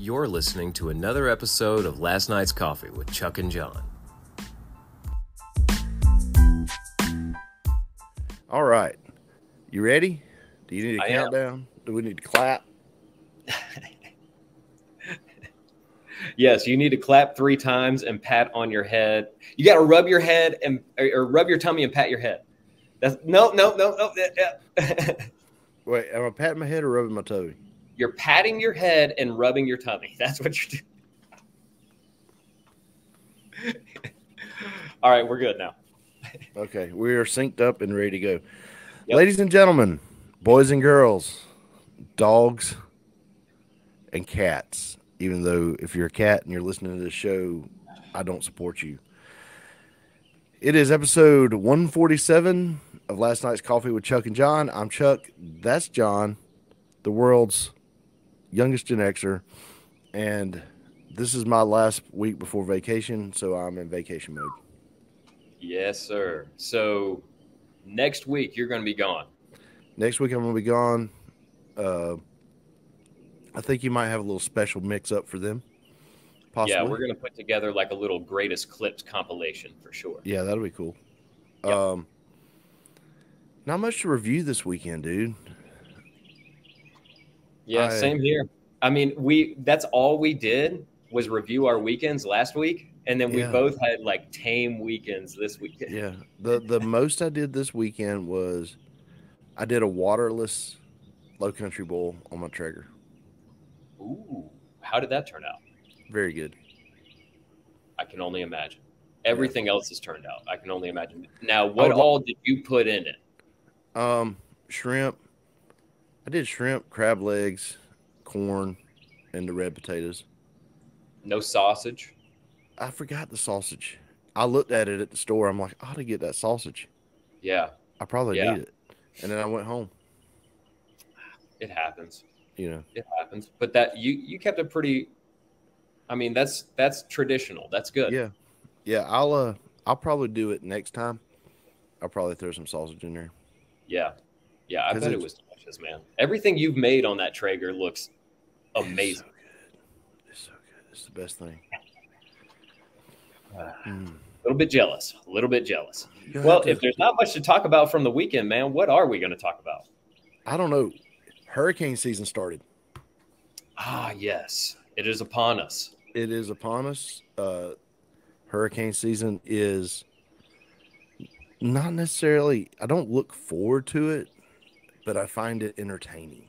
You're listening to another episode of Last Night's Coffee with Chuck and Jon. All right. You ready? Do you need a countdown? Do we need to clap? Yes, you need to clap 3 times and pat on your head. You got to rub your head or rub your tummy and pat your head. That's no. Wait, am I patting my head or rubbing my tummy? You're patting your head and rubbing your tummy. That's what you're doing. All right, we're good now. Okay, we are synced up and ready to go. Yep. Ladies and gentlemen, boys and girls, dogs and cats, even though if you're a cat and you're listening to this show, I don't support you. It is episode 147 of Last Night's Coffee with Chuck and Jon. I'm Chuck. That's Jon, the world's youngest Gen Xer, and this is my last week before vacation, so I'm in vacation mode. Yes, sir. So next week you're going to be gone. Next week I'm going to be gone. I think you might have a little special mix-up for them, possibly. Yeah, we're going to put together like a little greatest clips compilation for sure. Yeah, that'll be cool. Yep. Not much to review this weekend, dude. Yeah, same here. I mean, that's all we did was review our weekends last week, and then we both had like tame weekends this weekend. Yeah. The most I did this weekend was I did a waterless low country bowl on my Traeger. Ooh, how did that turn out? Very good. I can only imagine. Everything else has turned out. I can only imagine. Now, what all did you put in it? Shrimp. I did shrimp, crab legs, corn, and the red potatoes. No sausage? I forgot the sausage. I looked at it at the store. I'm like, I ought to get that sausage. Yeah. I probably need it. And then I went home. It happens. You know. It happens. But that you kept a pretty, I mean, that's traditional. That's good. Yeah. Yeah, I'll probably do it next time. I'll probably throw some sausage in there. Yeah. Yeah, I bet it was delicious, man. Everything you've made on that Traeger looks amazing. It's so good. It's the best thing. A little bit jealous. Well, if there's not much to talk about from the weekend, man, what are we going to talk about? I don't know. Hurricane season started. Ah, yes. It is upon us. It is upon us. Hurricane season is not necessarily, I don't look forward to it, but I find it entertaining.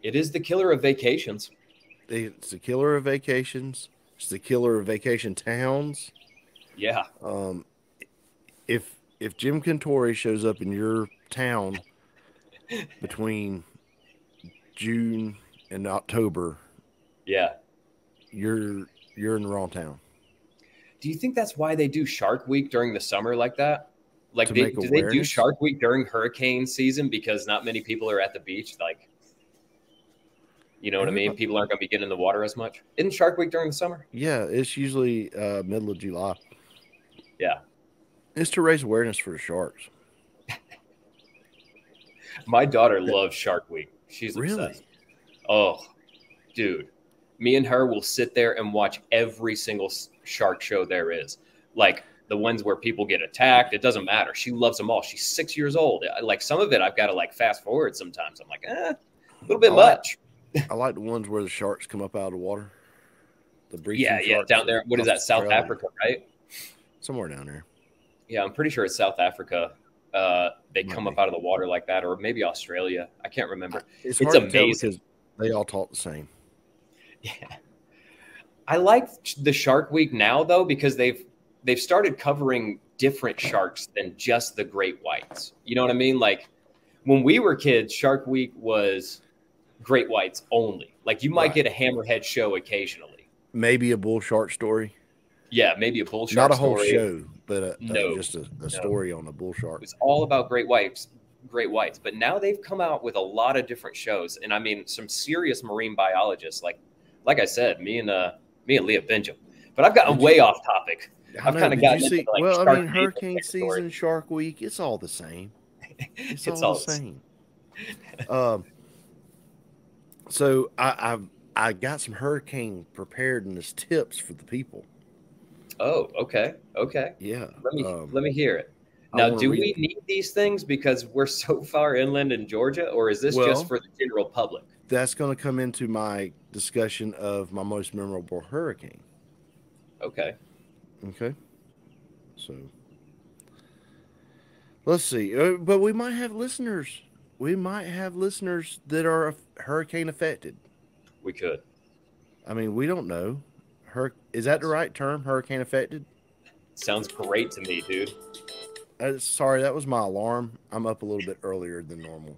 It is the killer of vacations. It's the killer of vacations. It's the killer of vacation towns. Yeah. If Jim Cantore shows up in your town between June and October, yeah, you're in the wrong town. Do you think that's why they do Shark Week during the summer like that? Like, do they do Shark Week during hurricane season because not many people are at the beach? Like, you know what I mean? People aren't going to be getting in the water as much. Isn't Shark Week during the summer? Yeah, it's usually middle of July. Yeah. It's to raise awareness for the sharks. My daughter loves Shark Week. She's obsessed. Oh, dude. Me and her will sit there and watch every single shark show there is. Like the ones where people get attacked. It doesn't matter. She loves them all. She's 6 years old. Like some of it, I've got to like fast forward sometimes. I'm like, a little bit much. I like the ones where the sharks come up out of the water. The breaching sharks down there. What is that? South Africa, right? Somewhere down there. Yeah, I'm pretty sure it's South Africa. They come up out of the water like that, or maybe Australia. I can't remember. It's amazing because they all talk the same. Yeah, I like the Shark Week now though because they've started covering different sharks than just the great whites. You know what I mean? Like when we were kids, Shark Week was great whites only. Like you might get a hammerhead show occasionally. Maybe a bull shark story. Yeah, maybe a bull shark. Not a whole story. show, but just a story on a bull shark. It's all about great whites. But now they've come out with a lot of different shows, and I mean some serious marine biologists. Like I said, me and Leah Benjamin. But I've gotten way off topic. I've kind of gotten into like hurricane season, Shark Week, it's all the same. It's all the same. So I got some hurricane preparedness tips for the people. Oh, okay. Okay. Yeah. Let me hear it. I Now, want to do read. we need these things because we're so far inland in Georgia, or is this just Well, for the general public? that's going to come into my discussion of my most memorable hurricane. Okay. Okay. So let's see. But we might have listeners. We might have listeners that are hurricane affected. We could. I mean, we don't know. Is that the right term? Hurricane affected? Sounds great to me, dude. Sorry, that was my alarm. I'm up a little bit earlier than normal.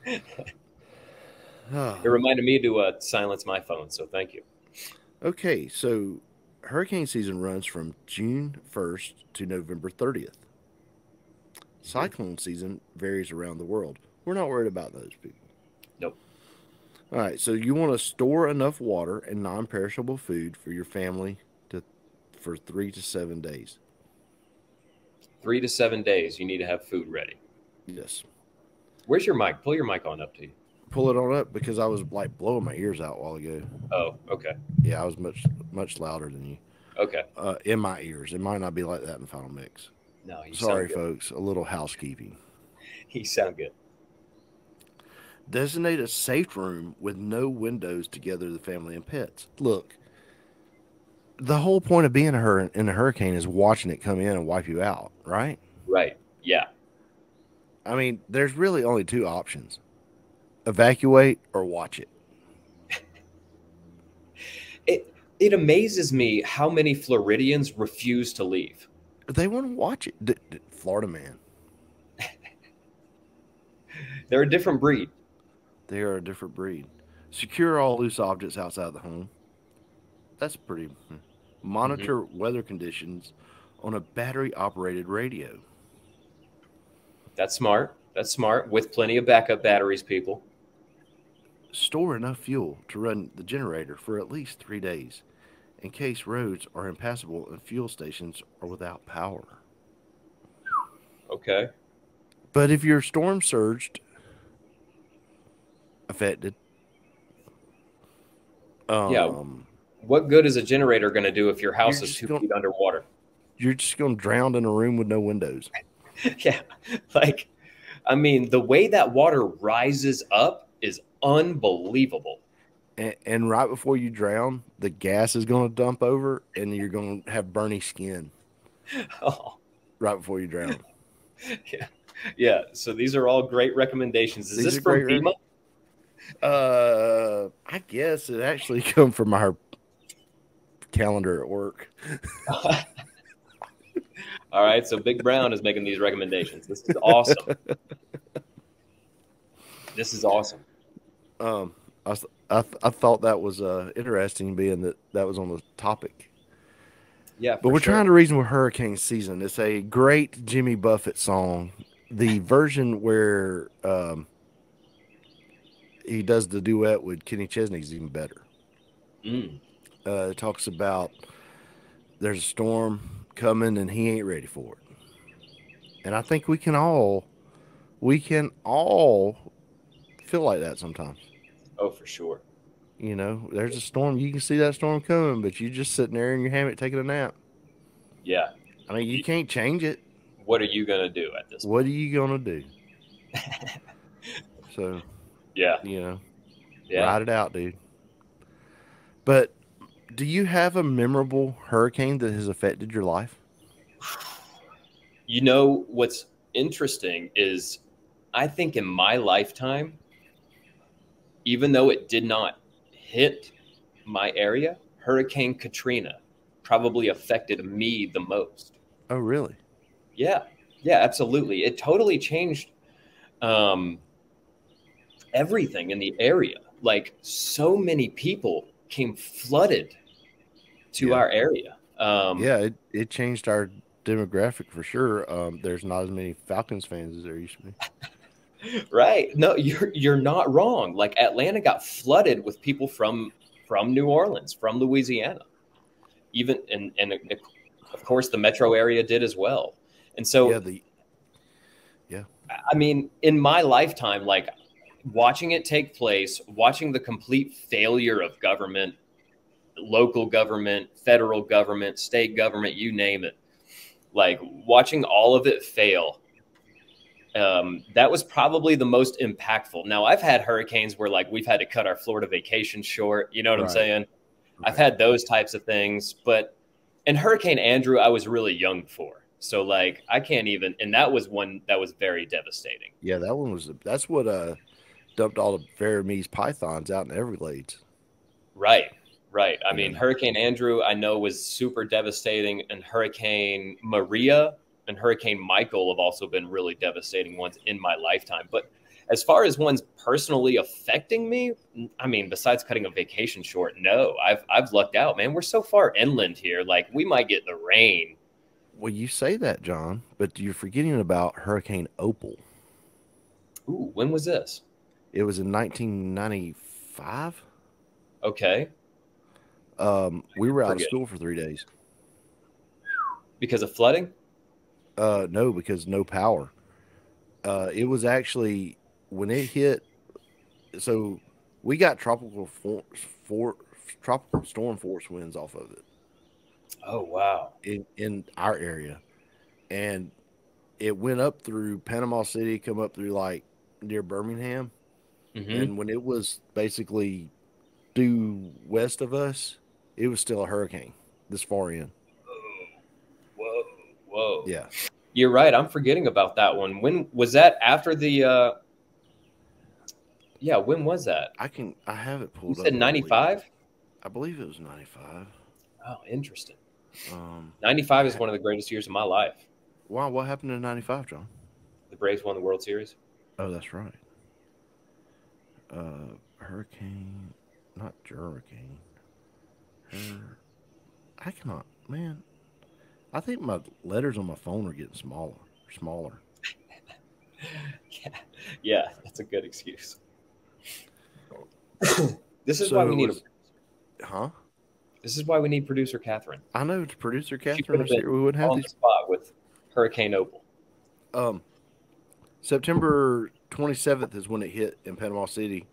It reminded me to silence my phone, so thank you. Okay, so hurricane season runs from June 1st to November 30th. Cyclone season varies around the world. We're not worried about those people. Nope. All right, so you want to store enough water and non-perishable food for your family for 3 to 7 days. 3 to 7 days, you need to have food ready. Yes. Where's your mic? Pull your mic on up to you. Pull it on up because I was like blowing my ears out a while ago. Oh, okay. Yeah, I was much louder than you. Okay. In my ears. It might not be like that in the final mix. No, you Sorry, sound good. folks. A little housekeeping. You sound good. Designate a safe room with no windows to gather the family and pets. Look, the whole point of being in a hurricane is watching it come in and wipe you out, right? Right. Yeah. I mean, there's really only two options: evacuate or watch it. It amazes me how many Floridians refuse to leave. They want to watch it. Florida man. They're a different breed. They are a different breed. Secure all loose objects outside the home. That's pretty. Monitor weather conditions on a battery operated radio. That's smart. That's smart. With plenty of backup batteries, people. Store enough fuel to run the generator for at least 3 days in case roads are impassable and fuel stations are without power. Okay. But if your storm surged, affected, Yeah. What good is a generator going to do if your house is 2 feet underwater? You're just going to drown in a room with no windows. Yeah. Like, I mean, the way that water rises up is unbelievable. And right before you drown, the gas is going to dump over and you're going to have burny skin. Oh. Right before you drown. Yeah. Yeah. So these are all great recommendations. Is this from FEMA? I guess it actually come from our calendar at work. All right. So Big Brown is making these recommendations. This is awesome. This is awesome. I thought that was interesting, being that was on the topic. Yeah, but we're trying to reason with hurricane season. It's a great Jimmy Buffett song. The version where he does the duet with Kenny Chesney is even better. It talks about there's a storm coming and he ain't ready for it. And I think we can all feel like that sometimes. Oh, for sure. You know, there's a storm. You can see that storm coming, but you're just sitting there in your hammock taking a nap. Yeah. I mean, you can't change it. What are you going to do at this point? What are you going to do? So, yeah. You know, ride it out, dude. But do you have a memorable hurricane that has affected your life? You know, what's interesting is I think in my lifetime, even though it did not hit my area, Hurricane Katrina probably affected me the most. Oh, really? Yeah. Yeah, absolutely. It totally changed everything in the area. Like, so many people came flooded to our area. It changed our demographic for sure. There's not as many Falcons fans as there used to be. Right. No, you're not wrong. Like, Atlanta got flooded with people from New Orleans, from Louisiana. Even and of course the metro area did as well. And so yeah. I mean, in my lifetime, like, watching it take place, watching the complete failure of government, local government, federal government, state government, you name it, like watching all of it fail. That was probably the most impactful. Now, I've had hurricanes where like we've had to cut our Florida vacation short. You know what I'm saying? I've had those types of things, but in Hurricane Andrew, I was really young for. So like I can't even, and that was one that was very devastating. Yeah, that's what dumped all the Burmese pythons out in the Everglades. Right. Right. I mean, Hurricane Andrew, I know, was super devastating, and Hurricane Maria and Hurricane Michael have also been really devastating ones in my lifetime. But as far as ones personally affecting me, I mean, besides cutting a vacation short, no, I've lucked out, man. We're so far inland here. Like we might get the rain. Well, you say that, John, but you're forgetting about Hurricane Opal. Ooh, when was this? It was in 1995. Okay. We were out of school for 3 days. Because of flooding? No, because no power. It was actually when it hit. So we got tropical storm force winds off of it. Oh wow! In our area, and it went up through Panama City, come up through like near Birmingham, and when it was basically due west of us, it was still a hurricane this far in. Whoa! Yeah, you're right. I'm forgetting about that one. When was that? After the? Yeah, when was that? I have it pulled you up. You said 95? I believe it was 95. Oh, interesting. 95 is one of the greatest years of my life. Wow, what happened in 95, John? The Braves won the World Series. Oh, that's right. Hurricane, not Hurricane. I cannot, man. I think my letters on my phone are getting smaller. Yeah, that's a good excuse. This is why we need This is why we need producer Catherine. I know, producer Catherine is here. We wouldn't have on the spot with Hurricane Opal. September 27th is when it hit in Panama City,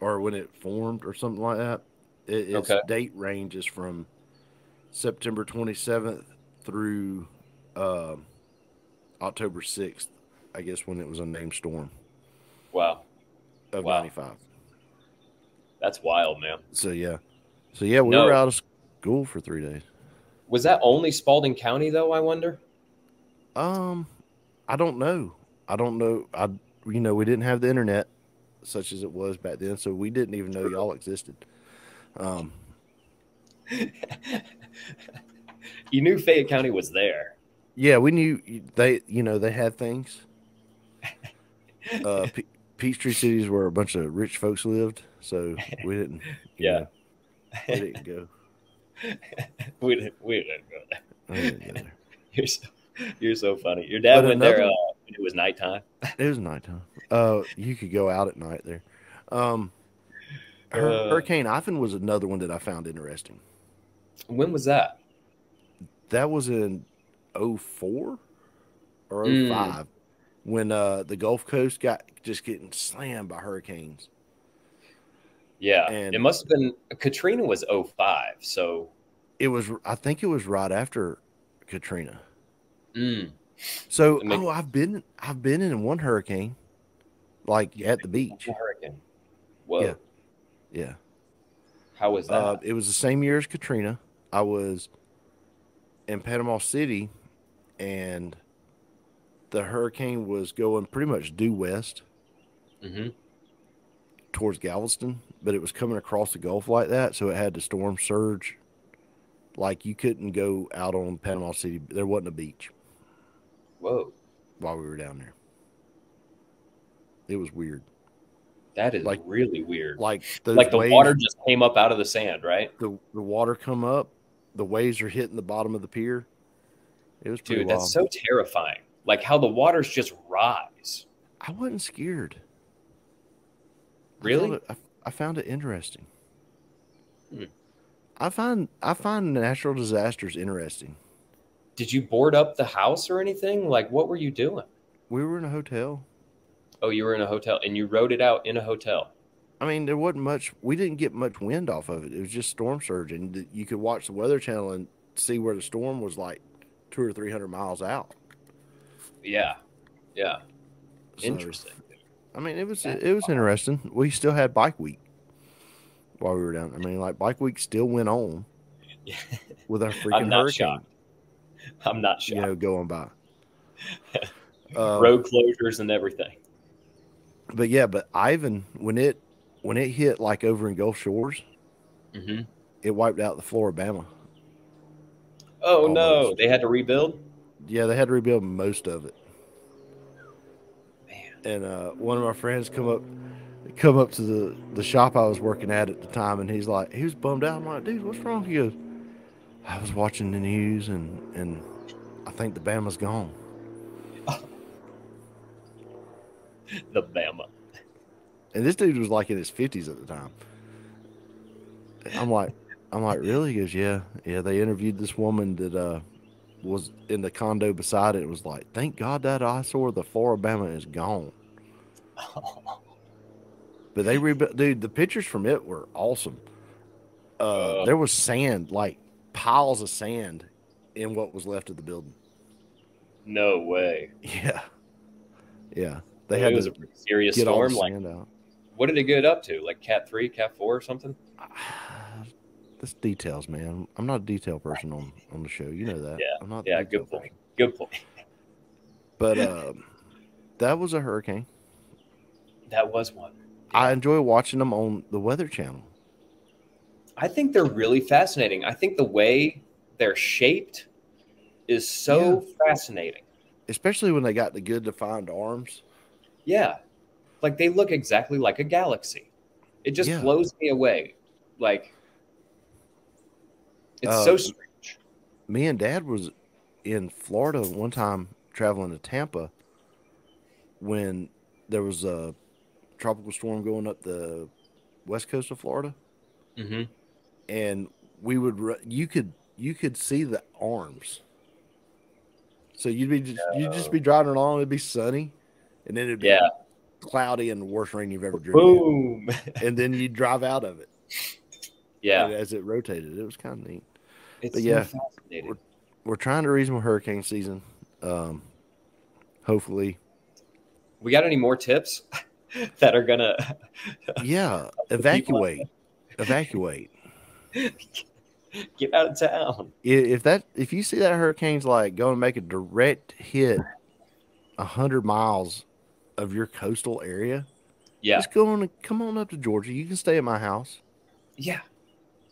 or when it formed, or something like that. Its date range is from September 27th through October 6th, I guess, when it was a named storm. Wow. Of 95. That's wild, man. So we were out of school for 3 days. Was that only Spalding County though, I wonder? I don't know. We didn't have the internet such as it was back then, so we didn't even know y'all existed. You knew Fayette County was there. Yeah, we knew they had things. Peachtree City is where a bunch of rich folks lived, so we didn't. We didn't go. we didn't go there. I didn't go there. You're so funny. Your dad went there. It was nighttime. It was nighttime. You could go out at night there. Hurricane Ivan was another one that I found interesting. When was that? That was in 04 or 05 when the Gulf Coast got just getting slammed by hurricanes. Yeah, and it must have been Katrina was 05, so it was. I think it was right after Katrina. So I've been in one hurricane, like at the beach. Hurricane. Whoa. Yeah. How was that? It was the same year as Katrina. I was in Panama City, and the hurricane was going pretty much due west towards Galveston, but it was coming across the Gulf like that, so it had the storm surge. Like you couldn't go out on Panama City. There wasn't a beach. Whoa. While we were down there. It was weird. That is really weird. Like the waves, water just came up out of the sand, right? The water come up, the waves are hitting the bottom of the pier. It was pretty wild. That's so terrifying. Like how the waters just rise. I wasn't scared. Really? I found it interesting. I find natural disasters interesting. Did you board up the house or anything? Like, what were you doing? We were in a hotel. Oh, you were in a hotel and you rode it out in a hotel. I mean, there wasn't much. We didn't get much wind off of it. It was just storm surge, and you could watch the Weather Channel and see where the storm was like 200 or 300 miles out. Yeah. Yeah. So, Interesting. I mean, it was interesting. We still had bike week while we were down. I mean, like bike week still went on with our freaking hurricane. I'm not shocked. You know, going by. Road closures and everything. But yeah, but Ivan, when it hit like over in Gulf Shores, it wiped out the Floribama. Oh almost. no, they had to rebuild. Yeah, they had to rebuild most of it. Man. And one of my friends come up to the shop I was working at the time, and he was bummed out. I'm like, dude, what's wrong? He goes, I was watching the news, and I think the Bama's gone. The Bama. And this dude was like in his 50s at the time. I'm like, really? He goes, yeah. They interviewed this woman that was in the condo beside it. It was like, thank God that eyesore, the Floribama, is gone. But they rebuilt, dude. The pictures from it were awesome. There was sand, like piles of sand, in what was left of the building. No way. Yeah. They had a pretty serious get storm. all the sand out. What did it get up to? Like Cat 3, Cat 4 or something? That's details, man. I'm not a detail person on the show. You know that. Yeah. I'm not. Yeah. Good point. Good point. But that was a hurricane. That was one. Yeah. I enjoy watching them on the Weather Channel. I think they're really fascinating. I think the way they're shaped is so fascinating. Especially when they got the good defined arms. Yeah. Like they look exactly like a galaxy. It just blows me away. Like it's so strange. Me and Dad was in Florida one time traveling to Tampa when there was a tropical storm going up the west coast of Florida. And you could see the arms. So you'd just be driving along, it'd be sunny, and then it'd be cloudy and the worst rain you've ever driven. Boom. And then you'd drive out of it. Yeah. As it rotated. It was kind of neat. It's so fascinating. We're trying to reason with hurricane season. Hopefully. We got any more tips that are gonna evacuate. Get out of town. If you see that hurricane's like going to make a direct hit 100 miles of your coastal area, just come on up to Georgia. You can stay at my house. Yeah.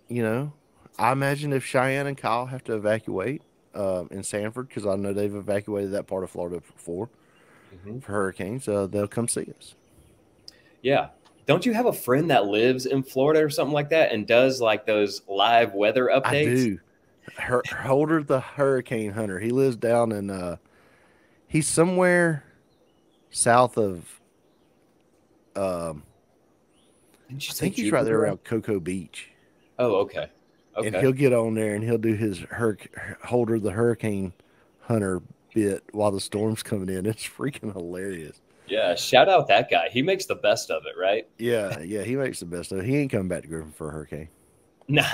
You know, I imagine if Cheyenne and Kyle have to evacuate in Sanford, because I know they've evacuated that part of Florida before for hurricanes, they'll come see us. Yeah. Don't you have a friend that lives in Florida or something like that and does like those live weather updates? I do. Holder the Hurricane Hunter. He lives down in he's somewhere south of I think he's right there around Cocoa Beach. Oh, okay. And he'll get on there and he'll do his Holder the Hurricane Hunter bit while the storm's coming in. It's freaking hilarious. Yeah, shout out that guy. He makes the best of it, right? Yeah, he makes the best of it. He ain't coming back to Griffin for a hurricane. Nah.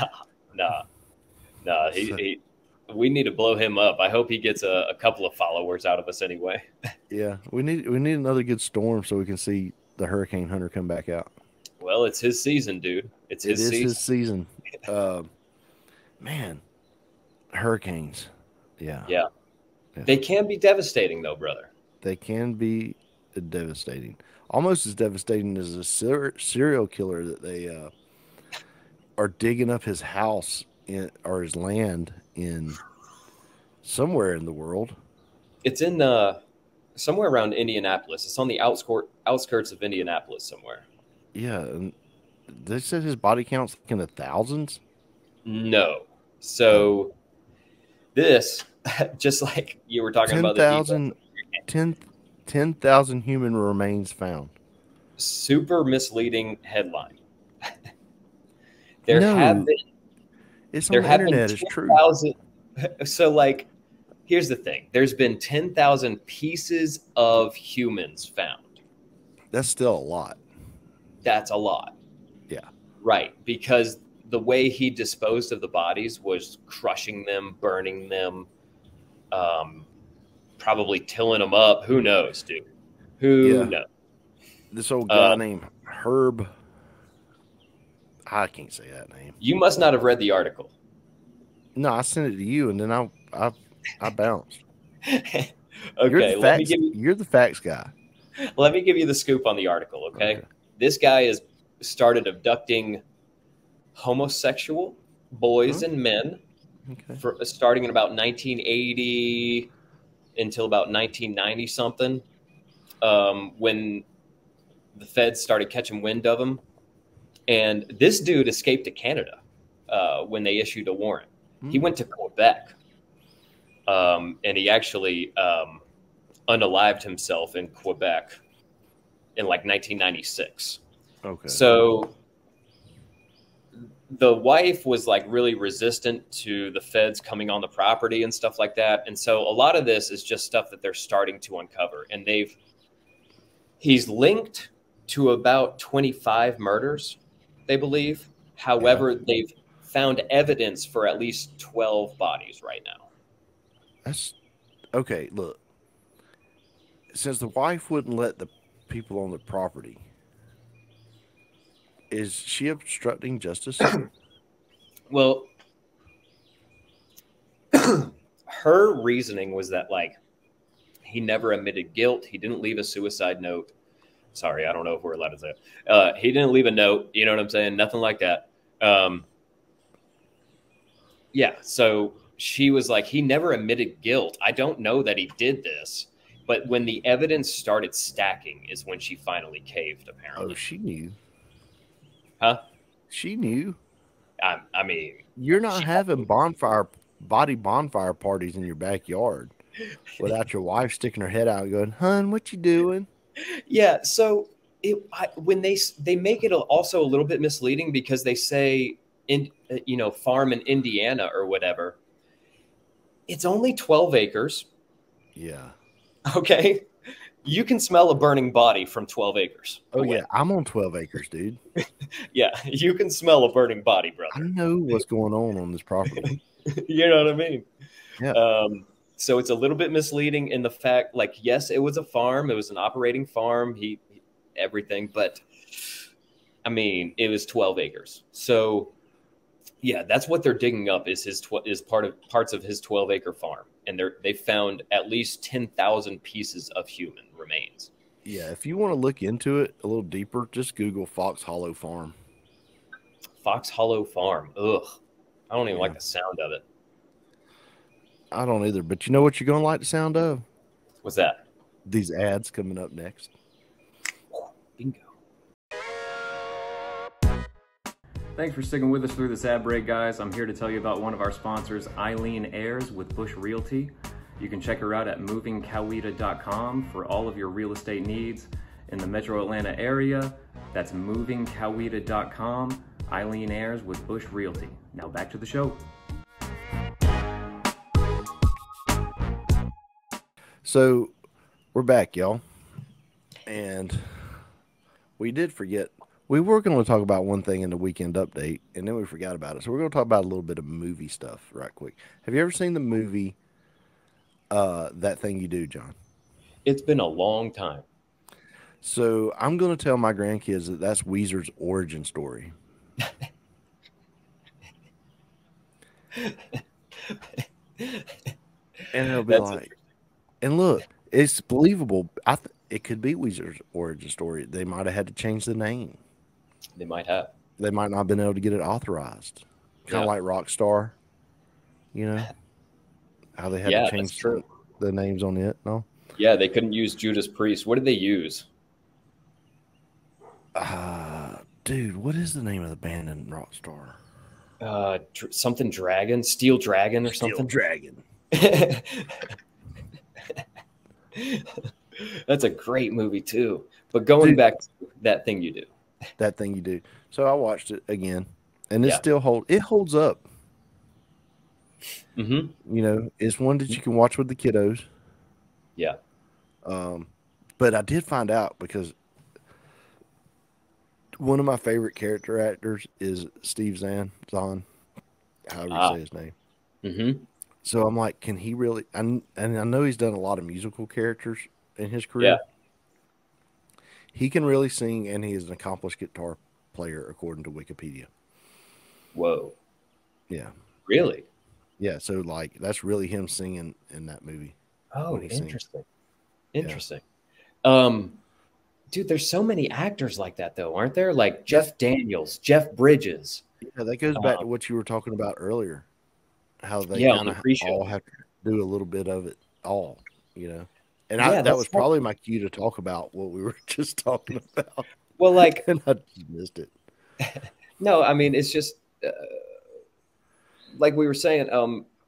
We need to blow him up. I hope he gets a couple of followers out of us anyway. Yeah, we need another good storm so we can see the Hurricane Hunter come back out. Well, it's his season, dude. It is his season. Man, hurricanes. Yeah. They can be devastating, though, brother. They can be devastating. Almost as devastating as a serial killer that they are digging up his house or his land in somewhere in the world. It's in somewhere around Indianapolis. It's on the outskirts of Indianapolis somewhere. Yeah, and they said his body count's in the thousands. No. So this, just like you were talking about, 10,000 human remains found. Super misleading headline. There have been. It's on the internet. It's true. So, like, here's the thing. There's been 10,000 pieces of humans found. That's still a lot. That's a lot. Yeah. Right. Because the way he disposed of the bodies was crushing them, burning them, probably tilling them up. Who knows, dude? Who knows? This old guy named Herb. I can't say that name. You must not have read the article. No, I sent it to you, and then I bounced. Okay, You're the facts guy. Let me give you the scoop on the article, okay? This guy is started abducting homosexual boys and men starting in about 1980 until about 1990 something, when the feds started catching wind of him. And this dude escaped to Canada when they issued a warrant. He went to Quebec, and he actually unalived himself in Quebec in like 1996. Okay. So the wife was like really resistant to the feds coming on the property and stuff like that. And so a lot of this is just stuff that they're starting to uncover. And he's linked to about 25 murders, they believe. However, they've found evidence for at least 12 bodies right now. That's okay. Look, since the wife wouldn't let the people on the property, is she obstructing justice? Well, her reasoning was that, like, he never admitted guilt. He didn't leave a suicide note. Sorry, I don't know if we're allowed to say it. He didn't leave a note. You know what I'm saying? Nothing like that. Yeah, so she was like, he never admitted guilt. I don't know that he did this. But when the evidence started stacking is when she finally caved, apparently. Oh, she knew. Huh? She knew. I mean, you're not having body bonfire parties in your backyard without your wife sticking her head out and going, "Hun, what you doing?" Yeah. So when they make it also a little bit misleading because they say farm in Indiana or whatever. It's only 12 acres. Yeah. Okay. You can smell a burning body from 12 acres. Oh, yeah. I'm on 12 acres, dude. Yeah. You can smell a burning body, brother. I know what's going on this property. You know what I mean? Yeah. So it's a little bit misleading in the fact, like, yes, it was a farm. It was an operating farm. Everything. But, I mean, it was 12 acres. So, yeah, that's what they're digging up is parts of his 12-acre farm. And they found at least 10,000 pieces of human remains. Yeah, if you want to look into it a little deeper, just Google Fox Hollow Farm. Fox Hollow Farm. Ugh. I don't even like the sound of it. I don't either. But you know what you're going to like the sound of? What's that? These ads coming up next. Bingo. Thanks for sticking with us through this ad break, guys. I'm here to tell you about one of our sponsors, Eileen Ayers with Bush Realty. You can check her out at movingcoweta.com for all of your real estate needs in the metro Atlanta area. That's movingcoweta.com. Eileen Ayers with Bush Realty. Now back to the show. So we're back, y'all. And we did forget. We were going to talk about one thing in the weekend update, and then we forgot about it. So we're going to talk about a little bit of movie stuff right quick. Have you ever seen the movie That Thing You Do, John? It's been a long time. So I'm going to tell my grandkids that that's Weezer's origin story. And they'll be like, and look, it's believable. It could be Weezer's origin story. They might have had to change the name. They might have. They might not have been able to get it authorized. Kind of like Rockstar, you know, how they had to change the names on it. No. Yeah, they couldn't use Judas Priest. What did they use? Dude, what is the name of the band in Rockstar? Something Dragon, Steel Dragon, or Steel something. Dragon. That's a great movie too. But going back to That Thing You Do. That Thing You Do. So I watched it again, and it still holds up. Mm-hmm. You know, it's one that you can watch with the kiddos. Yeah. But I did find out because One of my favorite character actors is Steve Zahn, however you say his name. Mm-hmm. So I'm like, can he really? And I know he's done a lot of musical characters in his Yeah. career. He can really sing, and he is an accomplished guitar player, according to Wikipedia. Whoa. Yeah. Really? Yeah. So like, that's really him singing in that movie. Oh, when he sings. interesting. Yeah. Interesting. Dude, there's so many actors like that, though, aren't there? Like Jeff Daniels, Jeff Bridges. Yeah, that goes back to what you were talking about earlier. How they Yeah, on kind the of pre-show. all have to do a little bit of it all, you know. And Yeah, that was probably my cue to talk about what we were just talking about. Well, like, and I just missed it. No, I mean, it's just like we were saying.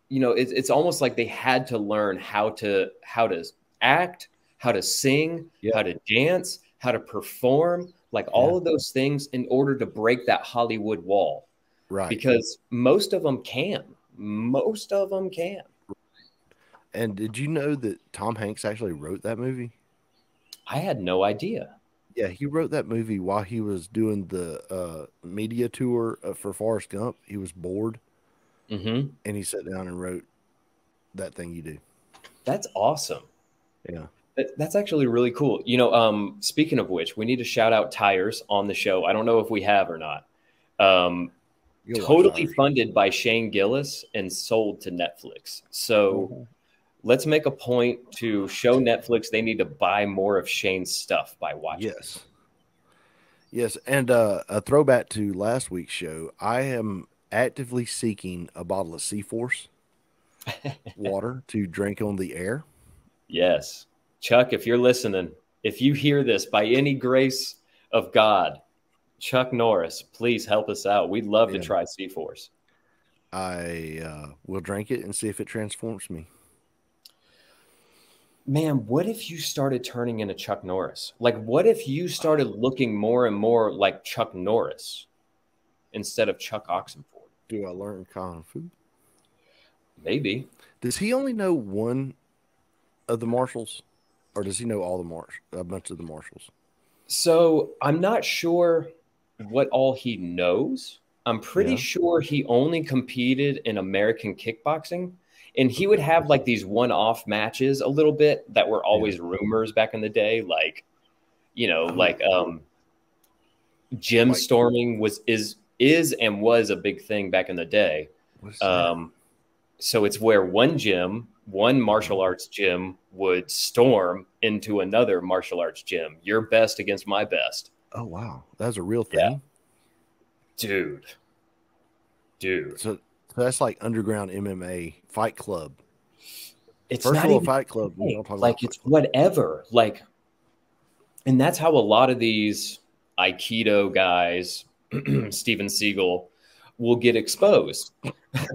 You know, it's almost like they had to learn how to act, how to sing, how to dance, how to perform, like all of those things in order to break that Hollywood wall. Right. Because most of them can. Most of them can. And did you know that Tom Hanks actually wrote that movie? I had no idea. Yeah, he wrote that movie while he was doing the media tour for Forrest Gump. He was bored, and he sat down and wrote That Thing You Do. That's awesome. Yeah. That's actually really cool. You know, speaking of which, we need to shout out Tires on the show. I don't know if we have or not. Totally funded by Shane Gillis and sold to Netflix. So let's make a point to show Netflix they need to buy more of Shane's stuff by watching. Yes. And a throwback to last week's show, I am actively seeking a bottle of Seaforce water to drink on the air. Yes. Chuck, if you're listening, if you hear this by any grace of God, Chuck Norris, please help us out. We'd love to try Seaforce. I will drink it and see if it transforms me. Man, what if you started turning into Chuck Norris? Like, what if you started looking more and more like Chuck Norris instead of Chuck Oxenford? Do I learn Kung Fu? Maybe. Does he only know one of the martials? Or does he know all a bunch of the martials? So I'm not sure what all he knows. I'm pretty sure he only competed in American kickboxing, and he would have like these one-off matches a little bit that were always rumors back in the day, like, you know, like gym storming is and was a big thing back in the day. So it's where one martial arts gym would storm into another martial arts gym. Your best against my best. Oh, wow. That's a real thing? Yeah. Dude. So that's like underground MMA Fight Club. It's First not of all, even Fight Club. We don't talk like about it's whatever. Like, and that's how a lot of these Aikido guys, Steven Seagal, will get exposed.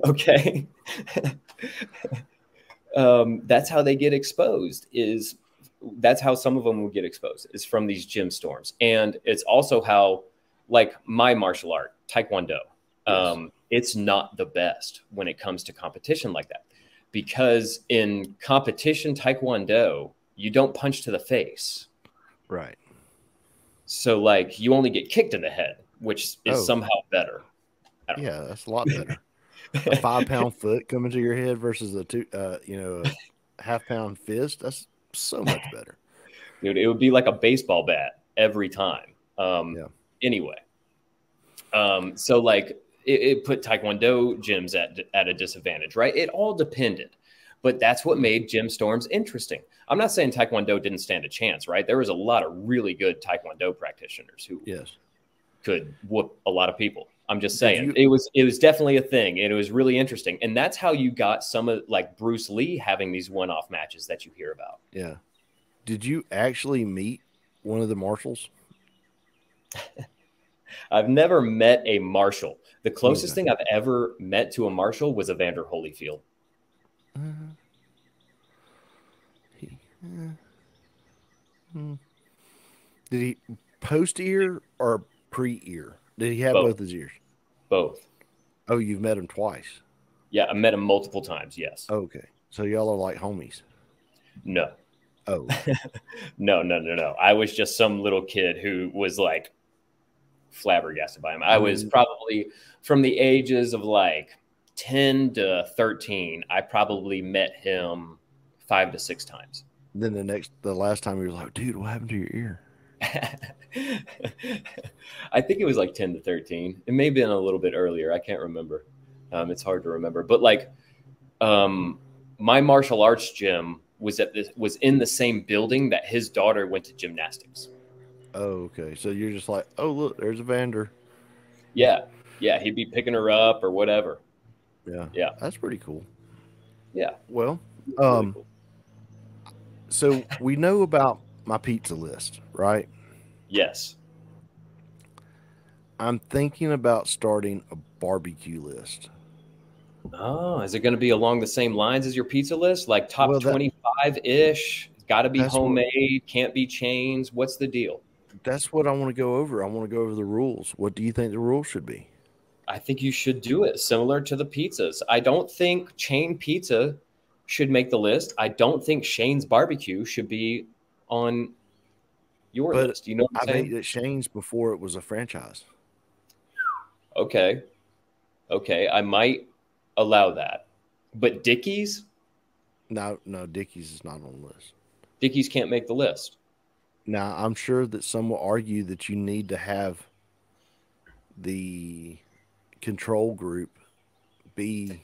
Okay. That's how they get exposed that's how some of them will get exposed is from these gym storms. And it's also how, like my martial art, Taekwondo, it's not the best when it comes to competition like that, because in competition Taekwondo, you don't punch to the face. Right. So like you only get kicked in the head, which is somehow better. Yeah, that's a lot better. A 5-pound foot coming to your head versus a half-pound fist. That's so much better. Dude, it would be like a baseball bat every time. Anyway. So like it put Taekwondo gyms at a disadvantage, right? It all depended. But that's what made gym storms interesting. I'm not saying Taekwondo didn't stand a chance, right? There was a lot of really good Taekwondo practitioners who could whoop a lot of people. I'm just saying it was definitely a thing, and it was really interesting. And that's how you got some of like Bruce Lee having these one-off matches that you hear about. Yeah. Did you actually meet one of the marshals? I've never met a marshal. The closest thing I've ever met to a marshal was Evander Holyfield. Did he post-ear or pre-ear? Did he have both his ears? Both. Oh, you've met him twice? Yeah, I met him multiple times, yes. Okay. So y'all are like homies? No. Oh. No. I was just some little kid who was like flabbergasted by him. I was probably from the ages of like 10 to 13. I probably met him 5 to 6 times. Then the last time he was like, dude, what happened to your ear? I think it was like 10 to 13. It may have been a little bit earlier. I can't remember. It's hard to remember. But like my martial arts gym was in the same building that his daughter went to gymnastics. Oh, okay. So you're just like, oh, look, there's Evander. Yeah. Yeah. He'd be picking her up or whatever. Yeah. Yeah. That's pretty cool. Yeah. Well, Really cool. So we know about my pizza list, right? Yes. I'm thinking about starting a barbecue list. Oh, is it going to be along the same lines as your pizza list? Like top 25-ish? It's got to be homemade, can't be chains. What's the deal? That's what I want to go over. I want to go over the rules. What do you think the rules should be? I think you should do it similar to the pizzas. I don't think chain pizza should make the list. I don't think Shane's barbecue should be on your list. You know what I'm saying? I've ate at Shane's before it was a franchise. Okay. I might allow that. But Dickey's? No, Dickey's is not on the list. Dickey's can't make the list. Now, I'm sure that some will argue that you need to have the control group be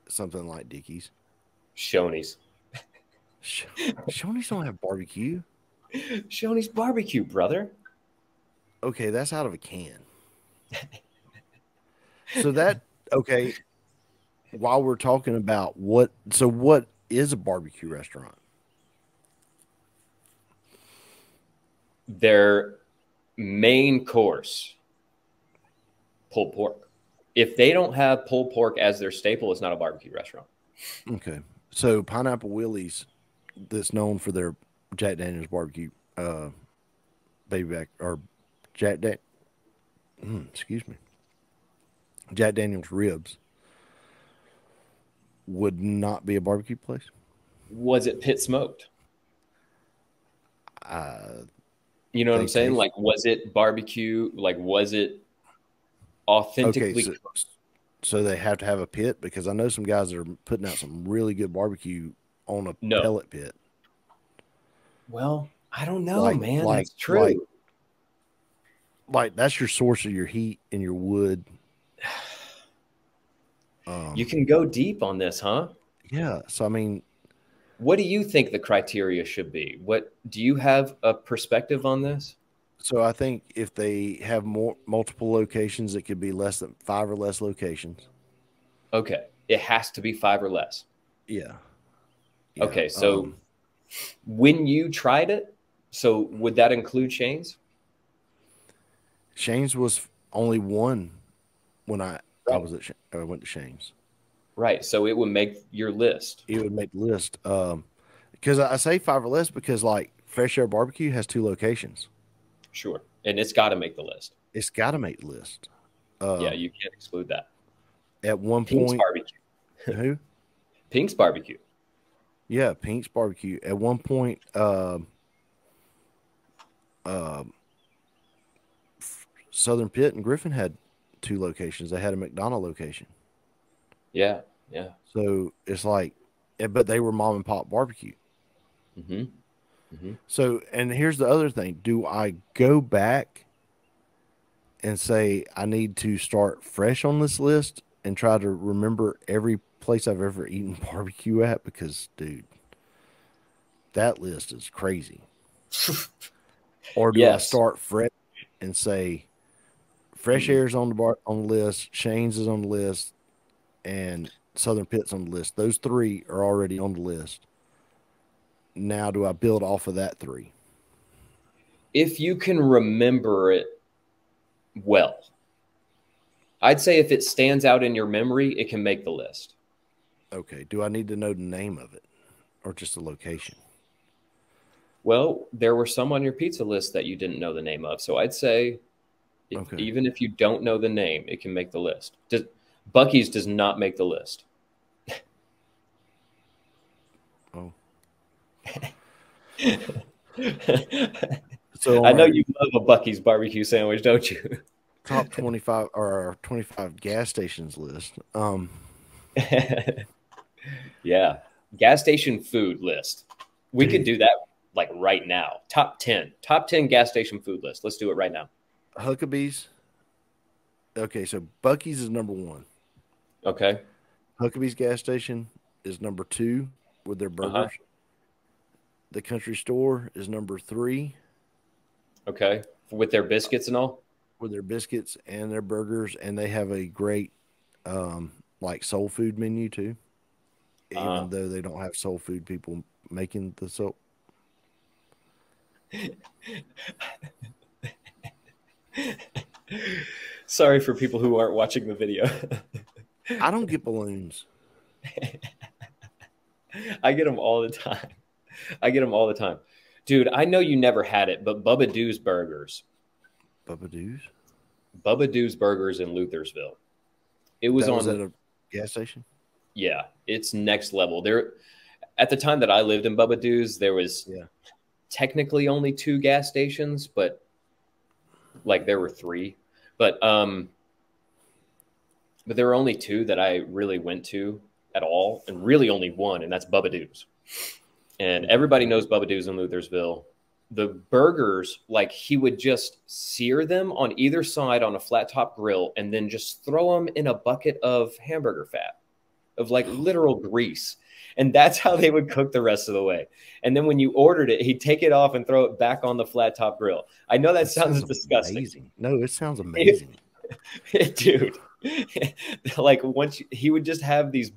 something like Dickey's. Shoney's. Shoney's don't have barbecue. Shoney's barbecue, brother. Okay, that's out of a can. So that, okay, while we're talking about what is a barbecue restaurant? Their main course, pulled pork. If they don't have pulled pork as their staple, it's not a barbecue restaurant. Okay. So Pineapple Willie's, that's known for their Jack Daniel's barbecue, baby back, or Jack Daniel's ribs, would not be a barbecue place. Was it pit smoked? You know what I'm saying? Like, was it barbecue? Like, was it authentically? Okay, so they have to have a pit, because I know some guys that are putting out some really good barbecue on a pellet pit. Well, I don't know, man. That's true. Like that's your source of your heat and your wood. You can go deep on this, huh? Yeah. So, I mean, what do you think the criteria should be? What do you have a perspective on this? So I think if they have multiple locations, it could be less than 5 or less locations. Okay. It has to be 5 or less. Yeah. Okay. So when you tried it, so would that include Shane's? Shane's was only one when I went to Shane's. Right. So it would make your list. It would make the list. Because I say 5 or less because like Fresh Air Barbecue has 2 locations. Sure. And it's got to make the list. It's got to make the list. Yeah, you can't exclude that. At one Pink's point, Barbecue. Who? Pink's Barbecue. Yeah, Pink's Barbecue. At one point, Southern Pitt and Griffin had 2 locations. They had a McDonald's location. Yeah. So it's like, but they were mom and pop barbecue. So, and here's the other thing. Do I go back and say I need to start fresh on this list and try to remember every place I've ever eaten barbecue at? Because, dude, that list is crazy. Or do I start fresh and say Fresh Air's on the list, Shane's is on the list, and Southern Pitt's on the list? Those 3 are already on the list. Now, do I build off of that 3? If you can remember it well, I'd say if it stands out in your memory, it can make the list. Okay. Do I need to know the name of it or just the location? Well, there were some on your pizza list that you didn't know the name of. So I'd say even if you don't know the name, it can make the list. Buc-ee's does not make the list. Oh. So I know you love a Buc-ee's barbecue sandwich, don't you? top 25 or our 25 gas stations list. Yeah. Gas station food list. We could Dude. do that like right now. Top 10 gas station food list. Let's do it right now. Huckabee's. Okay, so Bucky's is number 1. Okay. Huckabee's gas station is number 2 with their burgers. The Country Store is number 3 Okay. With their biscuits and all? with their biscuits and their burgers, and they have a great like soul food menu too. Even though they don't have soul food people making the soul. Sorry for people who aren't watching the video. I don't get balloons. I get them all the time. Dude, I know you never had it, but Bubba Doo's Burgers. Bubba Doo's? Bubba Doo's Burgers in Luthersville. It was Was on at a gas station? Yeah, it's next level. There, at the time that I lived in Bubba Doo's, there was technically only 2 gas stations, but like there were 3. But there were only 2 that I really went to at all, and really only 1, and that's Bubba Doo's. And everybody knows Bubba Doo's in Luthersville. The burgers, like he would just sear them on either side on a flat top grill and then just throw them in a bucket of hamburger fat, of like literal grease. And that's how they would cook the rest of the way. And then when you ordered it, he'd take it off and throw it back on the flat top grill. I know that sounds disgusting. Amazing. No, it sounds amazing. Dude, like he would just have these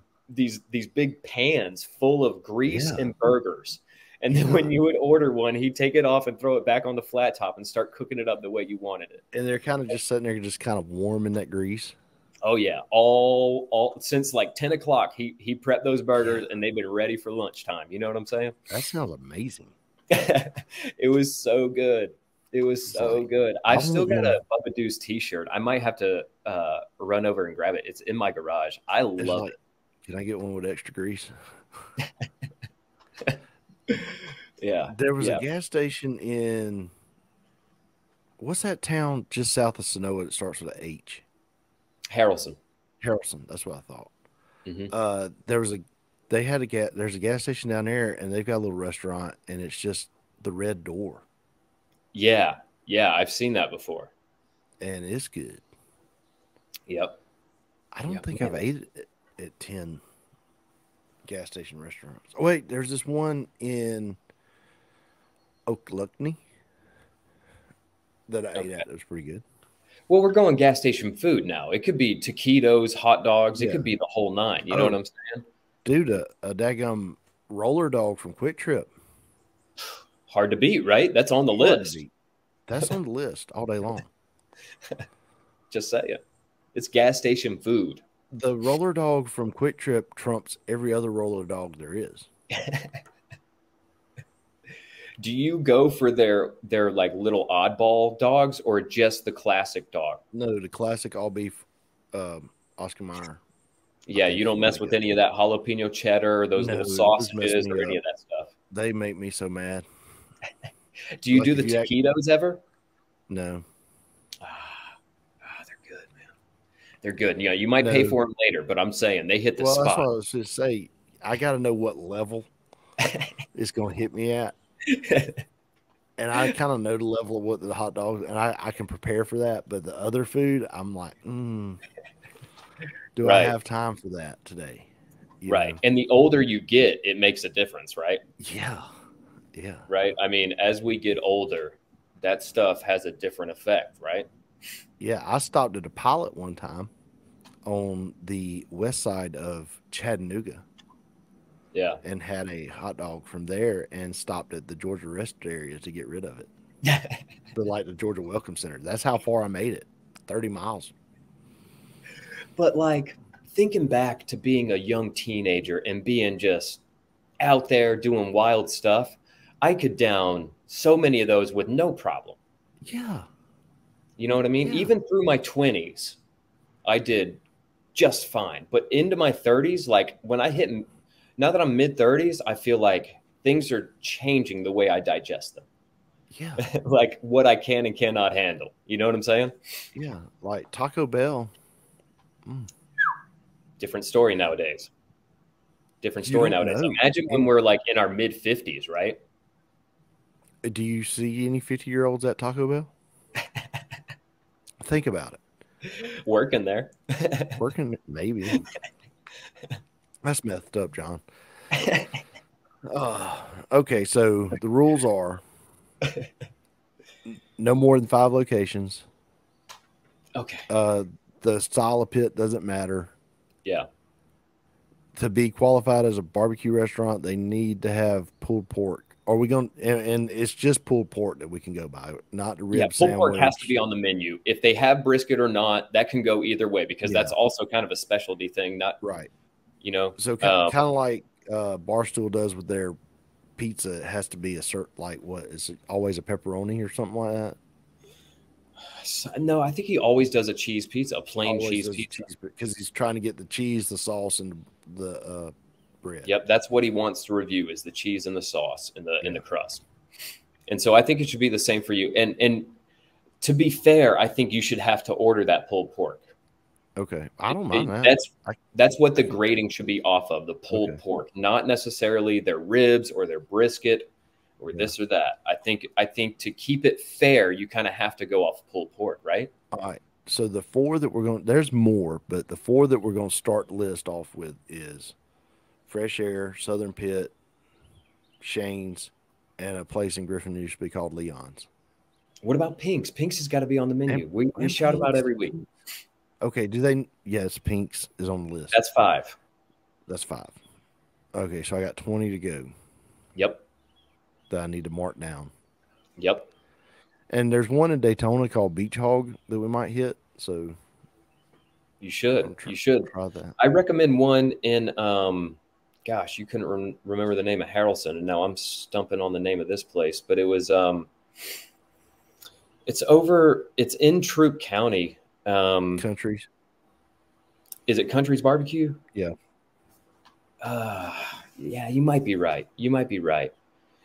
big pans full of grease and burgers. And then when you would order one, he'd take it off and throw it back on the flat top and start cooking it up the way you wanted it. And they're kind of just sitting there, just kind of warm in that grease. Oh yeah, all since like 10 o'clock, he prepped those burgers and they've been ready for lunchtime. You know what I'm saying? That sounds amazing. It was so good. It was so good. I've still got a Bubba Doo's T-shirt. I might have to run over and grab it. It's in my garage. I love it. Can I get one with extra grease? Yeah. There was a gas station in what's that town just south of Sonoma that starts with an H? Harrelson. That's what I thought. Mm-hmm. There's a gas station down there, and they've got a little restaurant, and it's just the red door. Yeah, I've seen that before, and it's good. Yep. I don't think I've ate it at 10 gas station restaurants. Oh, wait, there's this one in Oklahoma that I ate at. It was pretty good. Well, we're going gas station food now. It could be taquitos, hot dogs. It could be the whole 9. You know what I'm saying? Dude, a daggum roller dog from Quick Trip. Hard to beat, right? That's on the list. That's on the list all day long. Just saying. It's gas station food. The roller dog from Quick Trip trumps every other roller dog there is. Do you go for their like little oddball dogs or just the classic dog? No, the classic all beef Oscar Mayer. Yeah, you don't mess with any of that jalapeno cheddar, those little sausages, or any of that stuff. They make me so mad. Do you do the taquitos ever? No. They're good, man. They're good. You know, you might pay for them later, but I'm saying they hit the spot. That's what I was going to say. I got to know what level it's going to hit me at. And I kind of know the level of what the hot dogs, and I can prepare for that. But the other food, I'm like, do I have time for that today? You know? And the older you get, it makes a difference, right? Yeah. Right. I mean, as we get older, that stuff has a different effect, right? Yeah. I stopped at a Pilot one time on the west side of Chattanooga. Yeah. And had a hot dog from there and stopped at the Georgia Rest area to get rid of it. the Georgia Welcome Center. That's how far I made it. 30 miles. But like thinking back to being a young teenager and being just out there doing wild stuff, I could down so many of those with no problem. Yeah. You know what I mean? Yeah. Even through my 20s, I did just fine. But into my 30s, like when I hit, now that I'm mid 30s, I feel like things are changing the way I digest them. Yeah. Like what I can and cannot handle. You know what I'm saying? Yeah. Like Taco Bell. Different story nowadays. Different You story don't nowadays. know. Imagine when we're like in our mid 50s, right? Do you see any 50-year-olds at Taco Bell? Think about it. Working there. Working, maybe. That's messed up, John. Okay, so the rules are no more than 5 locations. Okay. The style of pit doesn't matter. Yeah. To be qualified as a barbecue restaurant, they need to have pulled pork. Are we going? And it's just pulled pork that we can go by, not the rib Pulled sandwich. pork has to be on the menu. If they have brisket or not, that can go either way because that's also kind of a specialty thing. Not right. You know, So kind of like Barstool does with their pizza. It has to be a certain, like, what is it, always a pepperoni or something like that? No, I think he always does a cheese pizza, a plain Always cheese pizza. Because he's trying to get the cheese, the sauce, and the bread. Yep, that's what he wants to review is the cheese and the sauce and the crust. And so I think it should be the same for you. And to be fair, I think you should have to order that pulled pork. Okay, I don't mind that. That's what the grading should be off of, the pulled pork, not necessarily their ribs or their brisket or this or that. I think to keep it fair, you kind of have to go off pulled pork, right? All right. So the 4 that we're going, there's more, but the 4 that we're going to start the list off with is Fresh Air, Southern Pit, Shane's, and a place in Griffin that used to be called Leon's. What about Pink's? Pink's has got to be on the menu. We shout about every week. Okay, do they? Yes, Pink's is on the list. That's 5. That's 5. Okay, so I got 20 to go. Yep. That I need to mark down. Yep. And there's one in Daytona called Beach Hog that we might hit. So you should. You should try that. I recommend one in. Gosh, you couldn't remember the name of Harrelson, and now I'm stumping on the name of this place. But it was. It's in Troup County. Countries. Is it Country's Barbecue? Yeah. Yeah, you might be right.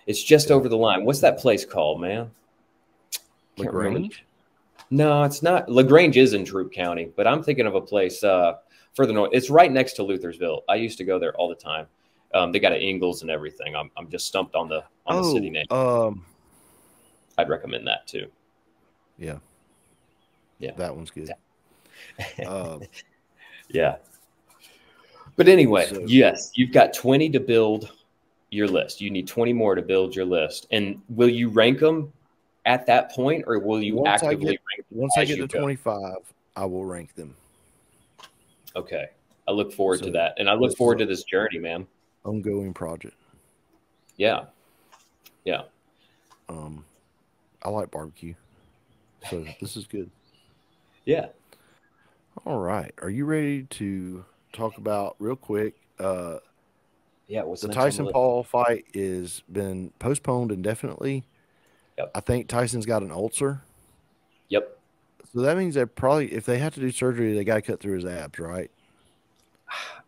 It's just over the line. What's that place called, man? LaGrange? No, it's not. LaGrange is in Troup County, but I'm thinking of a place further north. It's right next to Luthersville. I used to go there all the time. They got an Ingles and everything. I'm just stumped on the city name. I'd recommend that too. Yeah. Yeah. That one's good. Yeah. But anyway, yes, you've got 20 to build your list. You need 20 more to build your list. And will you rank them at that point, or will you actively rank them? Once I get to 25, I will rank them. Okay. I look forward to that. And I look forward to this journey, man. Ongoing project. Yeah. Yeah. I like barbecue. So this is good. Yeah. All right. Are you ready to talk about real quick? What's the Tyson Paul fight is been postponed indefinitely. Yep. I think Tyson's got an ulcer. Yep. So that means that probably if they have to do surgery, they got to cut through his abs, right?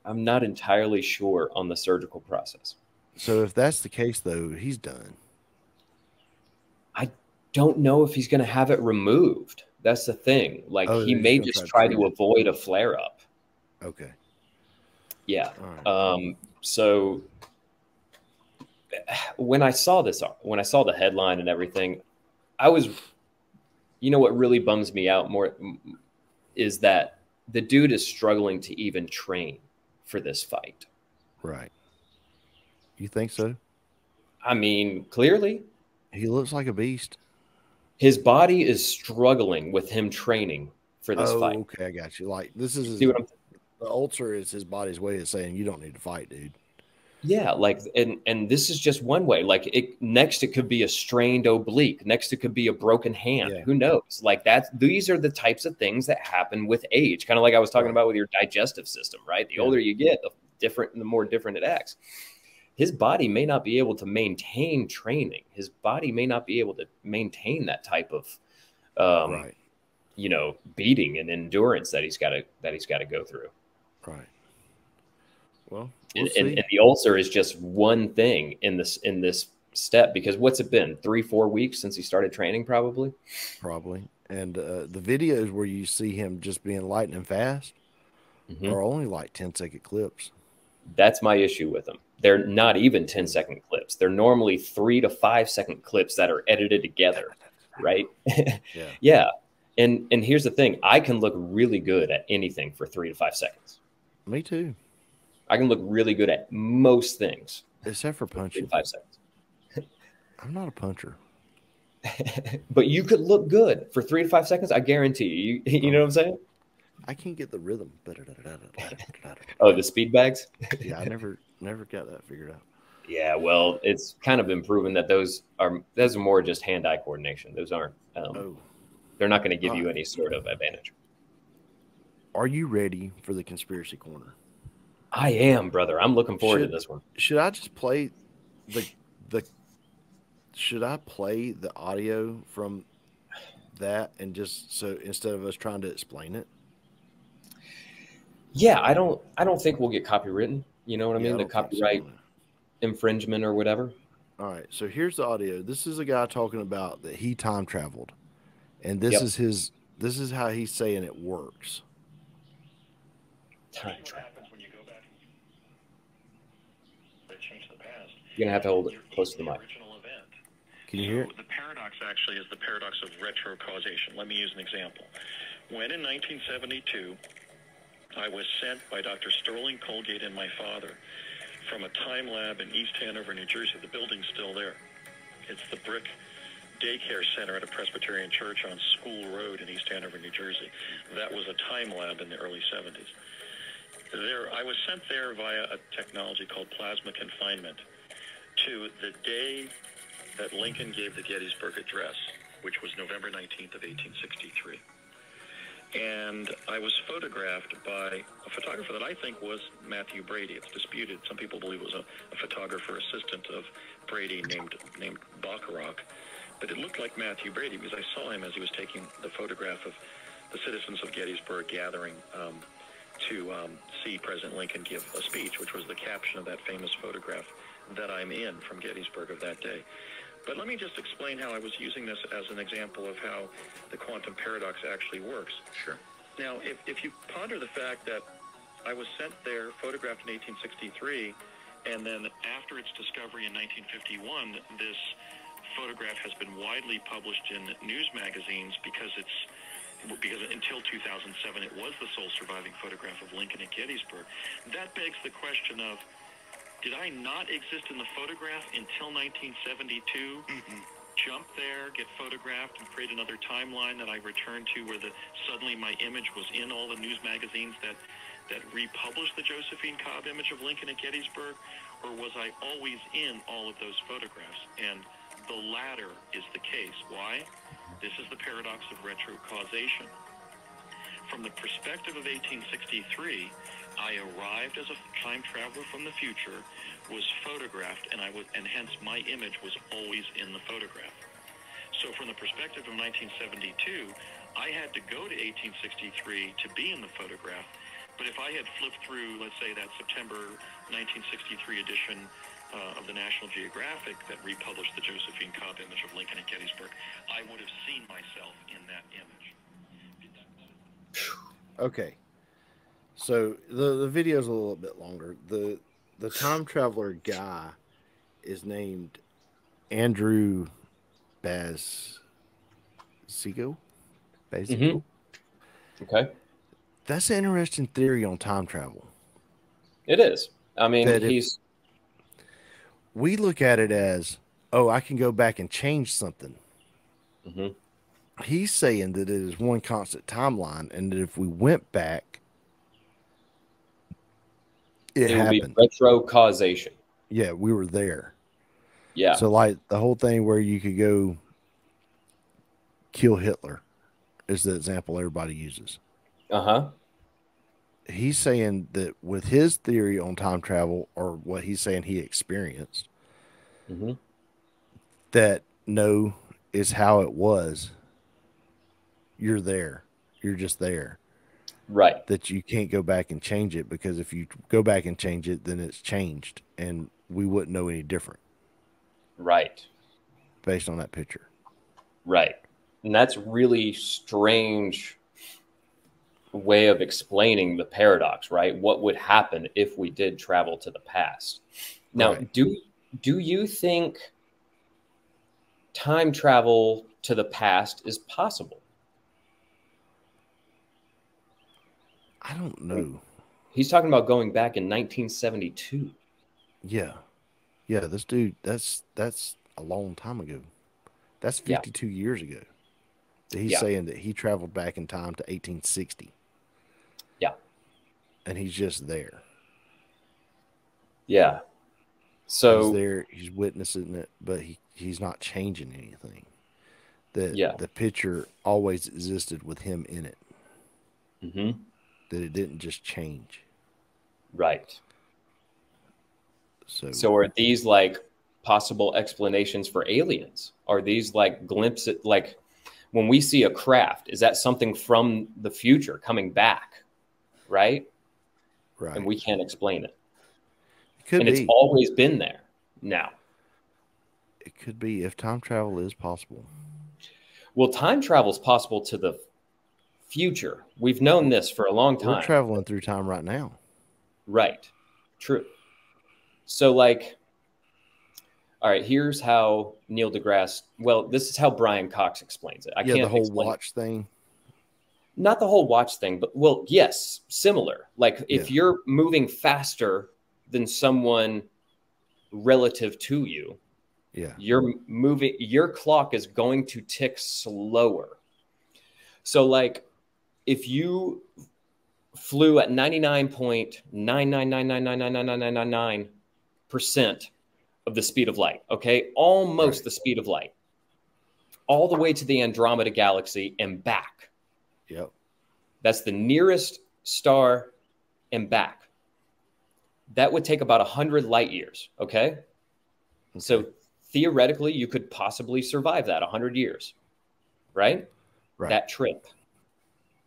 I'm not entirely sure on the surgical process. So if that's the case, though, he's done. I don't know if he's going to have it removed. That's the thing. Like he may just try to avoid a flare up. Okay. Yeah. Right. So when I saw the headline and everything, I was, what really bums me out more is that the dude is struggling to even train for this fight. Right. You think so? I mean, clearly. He looks like a beast. His body is struggling with him training for this fight. Okay, I got you. Like this is the ulcer is his body's way of saying you don't need to fight, dude. Yeah, like and this is just one way. Like it could be a strained oblique. Next it could be a broken hand. Yeah. Who knows? Like these are the types of things that happen with age. Kind of like I was talking about with your digestive system, right? The older you get, the more different it acts. His body may not be able to maintain training. His body may not be able to maintain that type of, beating and endurance that he's got to go through. Right. Well, and the ulcer is just one thing in this step, because what's it been, 3-4 weeks since he started training, probably. And the videos where you see him just being lightning fast are only like 10-second clips. That's my issue with them. They're not even 10-second clips. They're normally 3 to 5 second clips that are edited together, right? Yeah. And here's the thing. I can look really good at anything for 3 to 5 seconds. Me too. I can look really good at most things. Except for punching. 3 to 5 seconds. I'm not a puncher. But you could look good for 3 to 5 seconds. I guarantee you. You know what I'm saying? I can't get the rhythm. Oh, the speed bags? Yeah, I never got that figured out. Yeah, well, it's kind of been proven that those are more just hand-eye coordination. Those aren't. They're not going to give you any sort of advantage. Are you ready for the conspiracy corner? I am, brother. I'm looking forward to this one. Should I just play Should I play the audio from that, and just so instead of us trying to explain it? Yeah, I don't think we'll get copywritten. You know what I mean? The copyright infringement or whatever. All right. So here's the audio. This is a guy talking about that he time traveled, and this is how he's saying it works. Time travel. You're gonna have to hold it close to the mic. Can you hear it? The paradox actually is the paradox of retrocausation. Let me use an example. When in 1972, I was sent by Dr. Sterling Colgate and my father from a time lab in East Hanover, New Jersey. The building's still there. It's the brick daycare center at a Presbyterian church on School Road in East Hanover, New Jersey. That was a time lab in the early 70s. I was sent there via a technology called plasma confinement to the day that Lincoln gave the Gettysburg Address, which was November 19th of 1863. And I was photographed by a photographer that I think was Matthew Brady. It's disputed. Some people believe it was a photographer assistant of Brady named Bacharach. But it looked like Matthew Brady because I saw him as he was taking the photograph of the citizens of Gettysburg gathering to see President Lincoln give a speech, which was the caption of that famous photograph that I'm in from Gettysburg of that day. But let me just explain how I was using this as an example of how the quantum paradox actually works. Sure. Now, if you ponder the fact that I was sent there, photographed in 1863, and then after its discovery in 1951, this photograph has been widely published in news magazines because until 2007, it was the sole surviving photograph of Lincoln at Gettysburg. That begs the question of, did I not exist in the photograph until 1972? Jump there, get photographed, and create another timeline that I returned to where suddenly my image was in all the news magazines that republished the Josephine Cobb image of Lincoln at Gettysburg? Or was I always in all of those photographs? And the latter is the case. Why? This is the paradox of retrocausation. From the perspective of 1863, I arrived as a time traveler from the future, was photographed, and hence my image was always in the photograph. So from the perspective of 1972, I had to go to 1863 to be in the photograph. But if I had flipped through, let's say, that September 1963 edition of the National Geographic that republished the Josephine Cobb image of Lincoln at Gettysburg, I would have seen myself in that image. Okay. So the video is a little bit longer. The time traveler guy is named Andrew Bazico. Okay. That's an interesting theory on time travel. It is. I mean, we look at it as, oh, I can go back and change something. He's saying that it is one constant timeline, and that if we went back, it happened. Would be retrocausation. Yeah, we were there. Yeah. So, like, the whole thing where you could go kill Hitler is the example everybody uses. He's saying that with his theory on time travel, or what he's saying he experienced, that no is how it was. You're there. You're just there. Right. That you can't go back and change it, because if you go back and change it, then it's changed, and we wouldn't know any different. Right. based on that picture. Right. And that's really strange way of explaining the paradox, right? What would happen if we did travel to the past? Now, Right. do you think time travel to the past is possible? I don't know. He's talking about going back in 1972. Yeah. Yeah, this dude, that's a long time ago. That's Yeah. 52 years ago. That he's Yeah. saying that he traveled back in time to 1860. Yeah. And he's just there. Yeah. He's So there, he's witnessing it, but he's not changing anything. That yeah. the picture always existed with him in it. Mm-hmm. That it didn't just change. Right. So are these like possible explanations for aliens? Are these like glimpses, like when we see a craft, is that something from the future coming back? Right. right. And we can't explain it. It could And be. it's always been there now. It could be if time travel is possible. Well, time travel is possible to the future. We've known this for a long time. We're traveling through time right now. Right. True. So, like, all right, here's how Neil deGrasse, well, this is how Brian Cox explains it. I can't the whole explain watch thing. Not the whole watch thing, but, well, yes, similar. Like, if you're moving faster than someone relative to you, your clock is going to tick slower. So, like, if you flew at 99.999999999% of the speed of light, okay? Almost the speed of light, all the way to the Andromeda galaxy and back. Yep. That's the nearest star and back. That would take about 100 light years, okay? So theoretically, you could possibly survive that 100 years, right? That trip.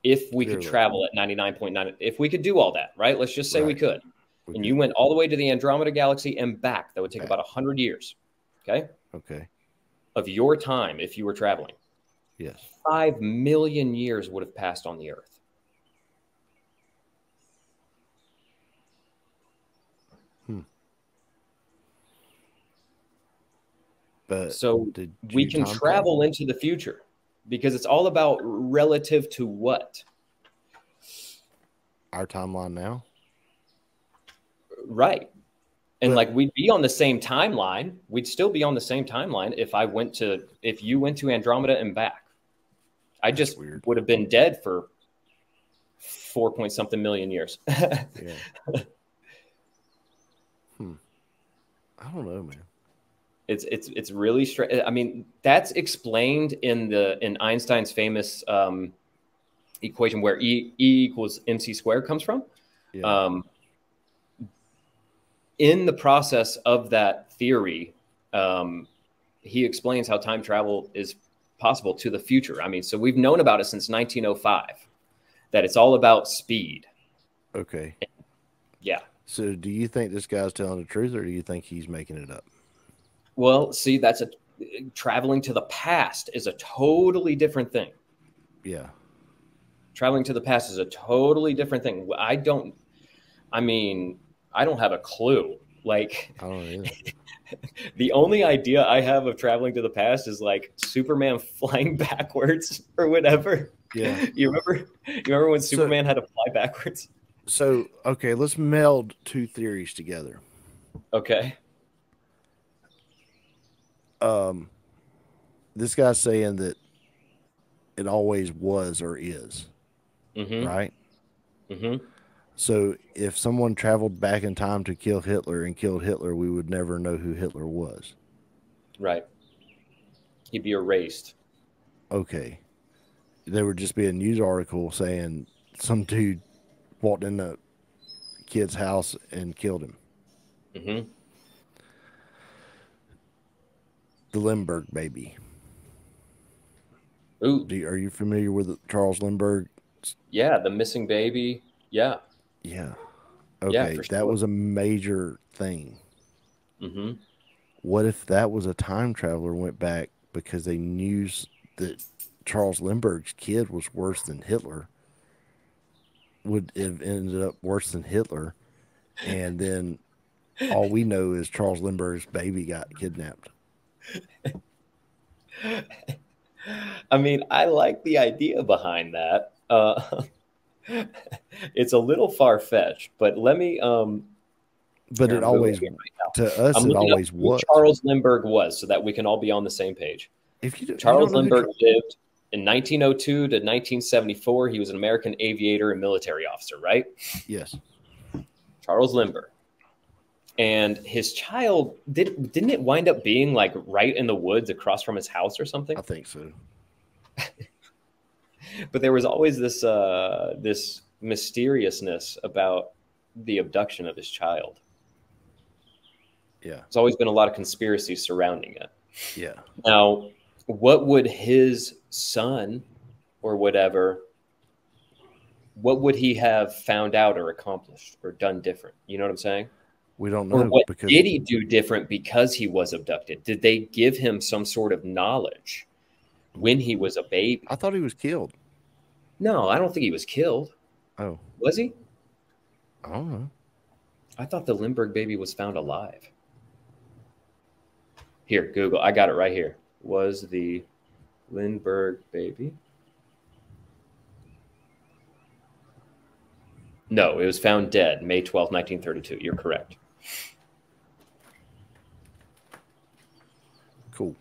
If we could travel at 99.9, if we could do all that, right? Let's just say we could. And you went all the way to the Andromeda galaxy and back. That would take about 100 years, okay? Okay. Of your time if you were traveling. Yes. 5 million years would have passed on the Earth. But so we can travel into the future because it's all about relative to what? Our timeline now. Right. And like we'd be on the same timeline. We'd still be on the same timeline if you went to Andromeda and back. I just would have been dead for 4-point-something million years. I don't know, man. It's really strange. I mean, that's explained in Einstein's famous equation where E equals mc squared comes from. Yeah. In the process of that theory, he explains how time travel is possible to the future. I mean, so we've known about it since 1905, that it's all about speed. Okay. Yeah. So do you think this guy's telling the truth or do you think he's making it up? Well, see, traveling to the past is a totally different thing. Yeah. Traveling to the past is a totally different thing. I don't have a clue. Like, I don't either. The only idea I have of traveling to the past is like Superman flying backwards or whatever. Yeah. You remember when Superman had to fly backwards? So, okay, let's meld two theories together. Okay. This guy's saying that it always was or is. Mm-hmm. Right? Mm-hmm. So if someone traveled back in time to kill Hitler and killed Hitler, we would never know who Hitler was. Right. He'd be erased. Okay. There would just be a news article saying some dude walked in the kid's house and killed him. Mm-hmm. The Lindbergh baby. Ooh. Are you familiar with Charles Lindbergh? Yeah, the missing baby. Yeah. Yeah. Okay, yeah, for sure. That was a major thing. Mm-hmm. What if that was a time traveler went back because they knew that Charles Lindbergh's kid was worse than Hitler? Would have ended up worse than Hitler, and then all we know is Charles Lindbergh's baby got kidnapped. I mean, I like the idea behind that. It's a little far fetched, but let me. But it always, to us, it always was. Charles Lindbergh was, so that we can all be on the same page. If you Charles Lindbergh lived in 1902 to 1974. He was an American aviator and military officer, right? Yes. Charles Lindbergh. And his child, didn't it wind up being like right in the woods across from his house or something? I think so. But there was always this this mysteriousness about the abduction of his child. Yeah. There's always been a lot of conspiracy surrounding it. Yeah. Now, what would his son or whatever, what would he have found out or accomplished or done different? You know what I'm saying? We don't know. Or what did he do different because he was abducted? Did they give him some sort of knowledge when he was a baby? I thought he was killed. No, I don't think he was killed. Oh. Was he? I don't know. I thought the Lindbergh baby was found alive. Here, Google. I got it right here. Was the Lindbergh baby? No, it was found dead May 12, 1932. You're correct. Cool.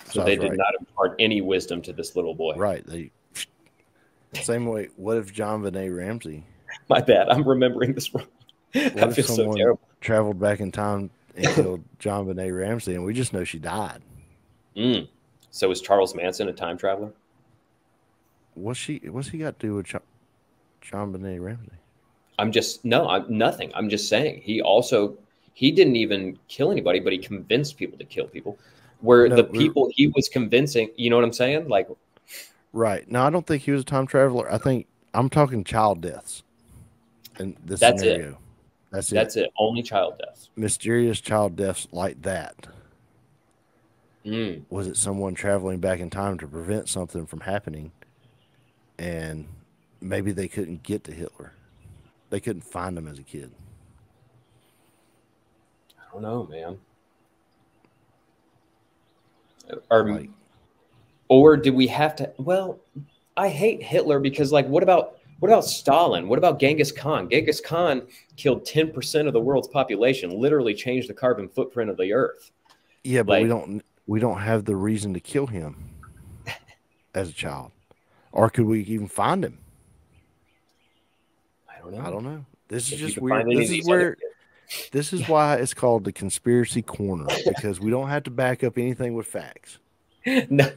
So they did not impart any wisdom to this little boy. Right. Same way. What if John Benet Ramsey? My bad. I'm remembering this wrong. I feel so terrible. Traveled back in time and killed John Benet Ramsey, and we just know she died. So is Charles Manson a time traveler? What's he got to do with John Benet Ramsey? I'm nothing. I'm just saying he didn't even kill anybody, but he convinced people to kill people. People he was convincing, you know what I'm saying? Like, right. No, I don't think he was a time traveler. I think I'm talking child deaths. In this scenario. That's it. Only child deaths. Mysterious child deaths like that. Was it someone traveling back in time to prevent something from happening? And maybe they couldn't get to Hitler. They couldn't find him as a kid. I don't know, man. Or do we have to? Well, I hate Hitler because, like, what about Stalin? What about Genghis Khan? Genghis Khan killed 10% of the world's population, literally changed the carbon footprint of the earth. Yeah, but we don't have the reason to kill him as a child. Or could we even find him? I don't know. This is just weird. This is why it's called the conspiracy corner, because we don't have to back up anything with facts. No.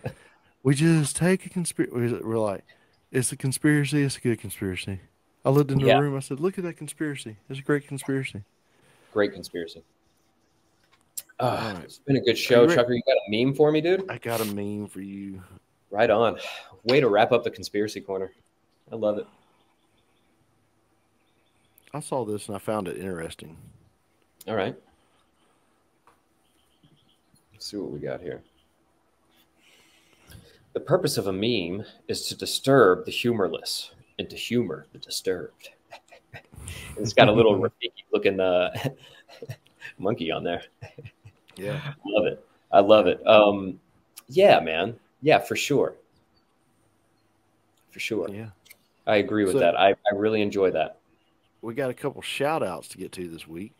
We just take a conspiracy. We're like, it's a conspiracy. It's a good conspiracy. I looked in the room. I said, look at that conspiracy. It's a great conspiracy. Great conspiracy. It's been a good show. Chucker, you got a meme for me, dude? I got a meme for you. Right on. Way to wrap up the conspiracy corner. I love it. I saw this and I found it interesting. All right. Let's see what we got here. The purpose of a meme is to disturb the humorless and to humor the disturbed. It's got a little Rafiki looking monkey on there. Yeah. I love it. Yeah, man. Yeah, for sure. For sure. Yeah. I agree with that. I really enjoy that. We got a couple shout outs to get to this week.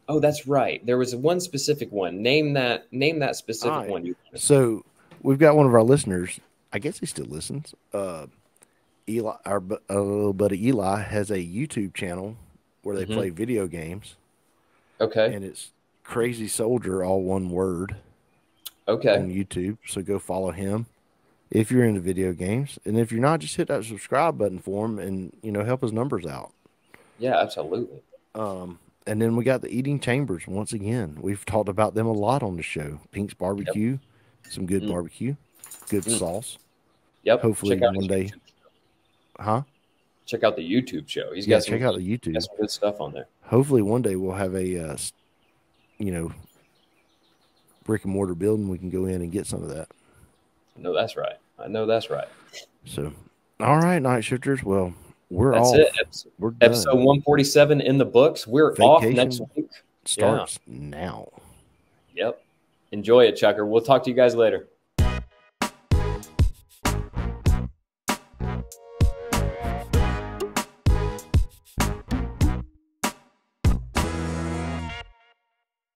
Oh, that's right. There was one specific one. Name that specific one. So we've got one of our listeners. I guess he still listens. Eli, our little buddy Eli, has a YouTube channel where they play video games. Okay. And it's Crazy Soldier, all one word. Okay. On YouTube. So go follow him if you're into video games. And if you're not, just hit that subscribe button for him and, help his numbers out. Yeah, absolutely. And then we got the Eating Chambers. Once again, we've talked about them a lot on the show. Pink's Barbecue, some good barbecue, good sauce. Yep. Hopefully one day. Huh? Check out the YouTube show. He's got check out the YouTube. Got some good stuff on there. Hopefully one day we'll have a, brick and mortar building, we can go in and get some of that. No, that's right. I know that's right. So, all right, night shifters. Well, we're That's off. it. We're done. Episode 147 in the books. We're off next week. Starts now. Yep. Enjoy it, Chucker. We'll talk to you guys later.